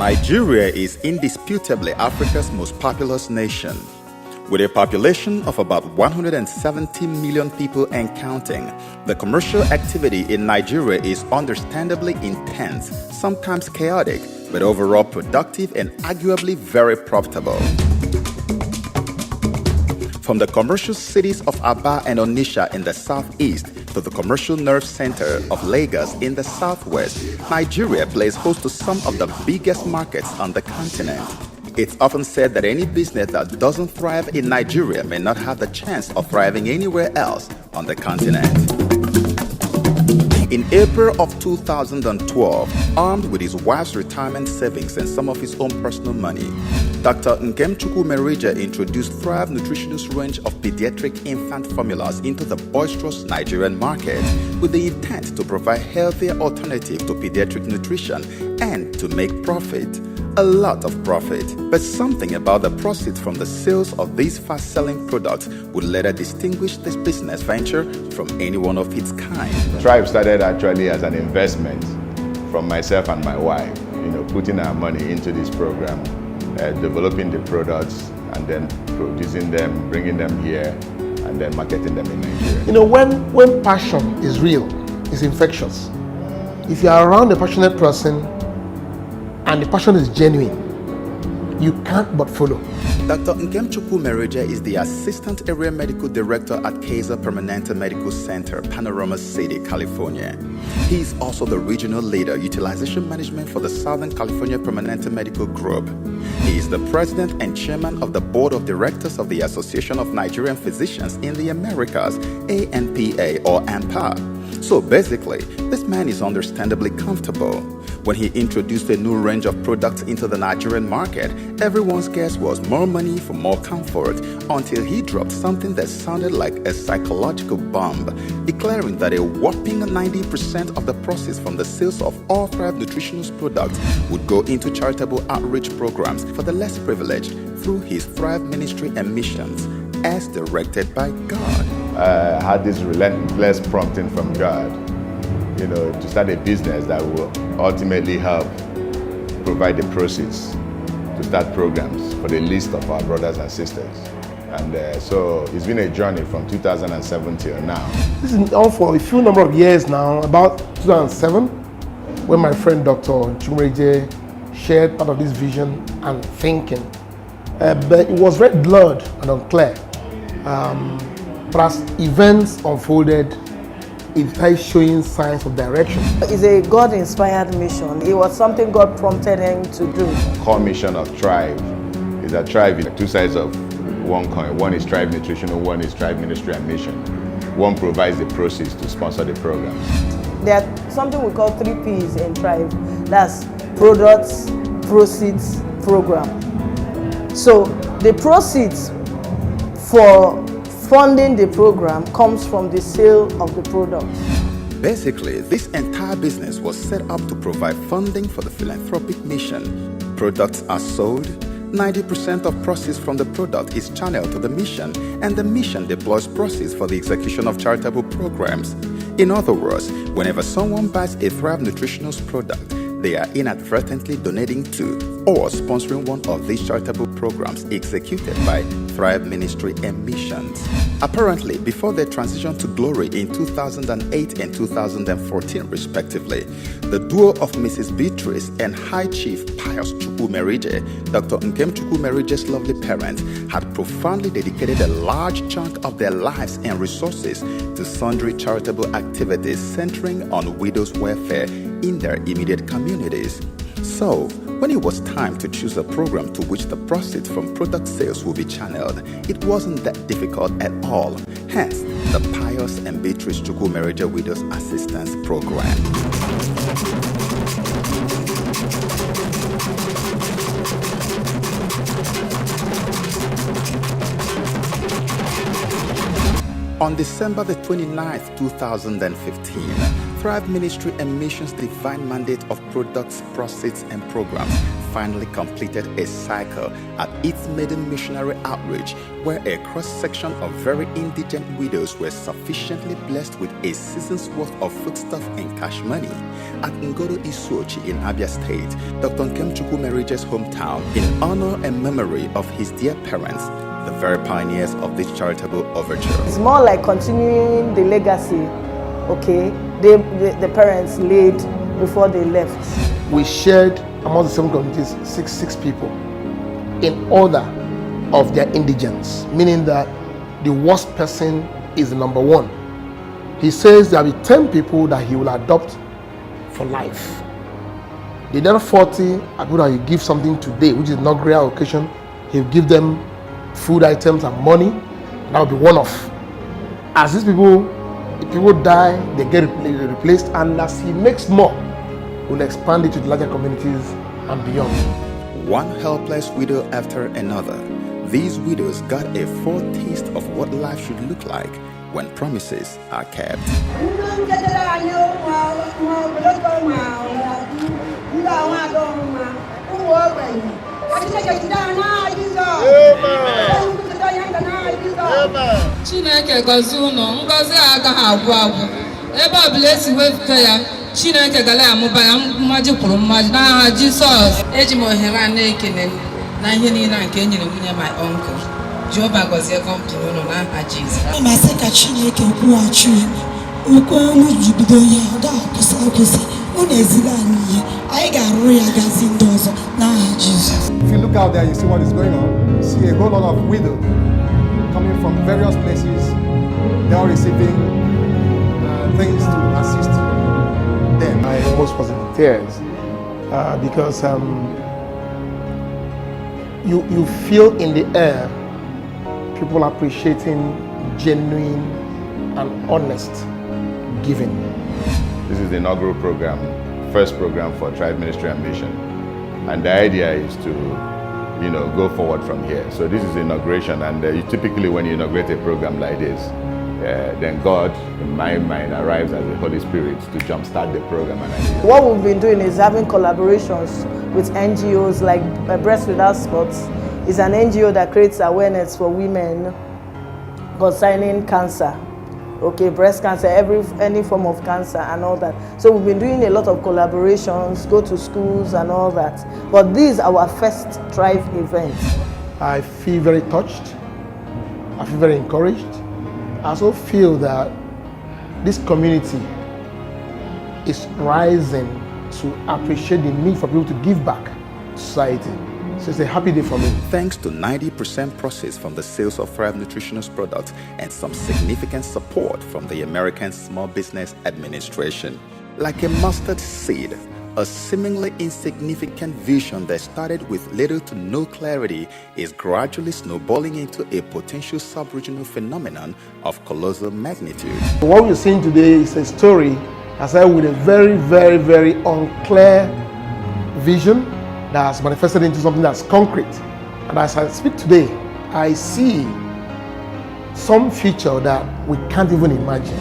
Nigeria is indisputably Africa's most populous nation. With a population of about 170 million people and counting, the commercial activity in Nigeria is understandably intense, sometimes chaotic, but overall productive and arguably very profitable. From the commercial cities of Aba and Onitsha in the southeast to the commercial nerve center of Lagos in the southwest, Nigeria plays host to some of the biggest markets on the continent. It's often said that any business that doesn't thrive in Nigeria may not have the chance of thriving anywhere else on the continent. In April of 2012, armed with his wife's retirement savings and some of his own personal money, Dr. Nkem Chukwumerije introduced Thrive Nutritionals range of pediatric infant formulas into the boisterous Nigerian market with the intent to provide healthier alternative to pediatric nutrition and to make profit. A lot of profit, but something about the proceeds from the sales of these fast-selling products would later distinguish this business venture from any one of its kind. Thrive started actually as an investment from myself and my wife, putting our money into this program, developing the products and then producing them, bringing them here, and then marketing them in Nigeria. When passion is real, it's infectious. If you are around a passionate person, and the passion is genuine, you can't but follow. Dr. Nkem Chukwumerije is the Assistant Area Medical Director at Kaiser Permanente Medical Center, Panorama City, California. He is also the Regional Leader, Utilization Management for the Southern California Permanente Medical Group. He is the President and Chairman of the Board of Directors of the Association of Nigerian Physicians in the Americas, ANPA or AMPA. So basically, this man is understandably comfortable. When he introduced a new range of products into the Nigerian market, everyone's guess was more money for more comfort, until he dropped something that sounded like a psychological bomb, declaring that a whopping 90% of the proceeds from the sales of all Thrive Nutritionals products would go into charitable outreach programs for the less privileged through his Thrive Ministry and missions, as directed by God. I had this relentless prompting from God, to start a business that will ultimately help provide the proceeds to start programs for the least of our brothers and sisters. And so it's been a journey from 2007 till now. This is all for a few number of years now, about 2007, when my friend Dr. Chukwumerije shared part of this vision and thinking. But it was red blood and unclear. But as events unfolded, it started showing signs of direction. It's a God-inspired mission. It was something God prompted him to do. The core mission of Thrive is that Thrive is two sides of one coin. One is Thrive Nutritional, one is Thrive Ministry and Mission. One provides the proceeds to sponsor the programs. There are something we call 3 P's in Thrive. That's products, proceeds, program. So the proceeds for funding the program comes from the sale of the products. Basically, this entire business was set up to provide funding for the philanthropic mission. Products are sold, 90% of proceeds from the product is channeled to the mission, and the mission deploys proceeds for the execution of charitable programs. In other words, whenever someone buys a Thrive Nutritionals product, they are inadvertently donating to or sponsoring one of these charitable programs executed by Thrive Ministry and Missions. Apparently, before their transition to glory in 2008 and 2014 respectively, the duo of Mrs. Beatrice and High Chief Pius Chukwumerije, Dr. Nkem Chukwumerije's lovely parents, had profoundly dedicated a large chunk of their lives and resources to sundry charitable activities centering on widows' welfare in their immediate communities. So, when it was time to choose a program to which the proceeds from product sales would be channeled, it wasn't that difficult at all. Hence, the Pius and Beatrice Chukwumerije Widows Assistance Program. On December the 29th, 2015, Thrive Ministry and Missions Divine Mandate of Products, Proceeds and Programs finally completed a cycle at its maiden missionary outreach, where a cross-section of very indigent widows were sufficiently blessed with a season's worth of foodstuff and cash money. At Ngodo Isuochi in Abia State, Dr. Nkem Chukwumerije's hometown, in honor and memory of his dear parents, the very pioneers of this charitable overture. It's more like continuing the legacy, okay, the parents laid before they left. We shared among the 7 communities 6 people in order of their indigence, meaning that the worst person is the number 1. He says there will be 10 people that he will adopt for life. The other 40 are people that he give something today, which is inaugural occasion. He'll give them food items and money. That will be one-off. As these people, if people die, they get replaced, and as he makes more, we'll expand it to the larger communities and beyond. One helpless widow after another, these widows got a foretaste of what life should look like when promises are kept. Chineke gozie unu, ngozi agaghị agwụ agwụ. Ebe ọbụla esi wepụta ya, Chineke gara amụba ya mmaji kwuru mmaji n'aha Jizọs. Eji m ohere a na-ekele na ihe niile nke e nyere nwunye my uncle. Jehova gozie kọmpani unu n'aha Jizọs. Masị ka Chineke kwụghachi ukwe unu ji bido ya ọ ga-akwụsị akwụsị. Unu ezila anyị ihe, anyị ga-arụ ya gazi ndị ọzọ n'aha Jizọs. If you look out there, you see what is going on. You see a whole lot of widows coming from various places. They are receiving things to assist them. I almost was in tears because you feel in the air people appreciating genuine and honest giving. This is the inaugural program, first program for Tribe Ministry and Mission. And the idea is to, go forward from here. So this is the inauguration, and typically when you inaugurate a program like this, then God, in my mind, arrives as the Holy Spirit to jumpstart the program. What we've been doing is having collaborations with NGOs like Breast Without Spots. It's an NGO that creates awareness for women concerning cancer. Okay, breast cancer, any form of cancer and all that. So we've been doing a lot of collaborations, go to schools and all that. But this is our first Thrive event. I feel very touched. I feel very encouraged. I also feel that this community is rising to appreciate the need for people to give back to society. So it's a happy day for me. Thanks to 90% proceeds from the sales of Thrive Nutritionals products and some significant support from the American Small Business Administration. Like a mustard seed, a seemingly insignificant vision that started with little to no clarity is gradually snowballing into a potential sub-regional phenomenon of colossal magnitude. What we're seeing today is a story that started with a very, very, very unclear vision that has manifested into something that's concrete. And as I speak today, I see some future that we can't even imagine.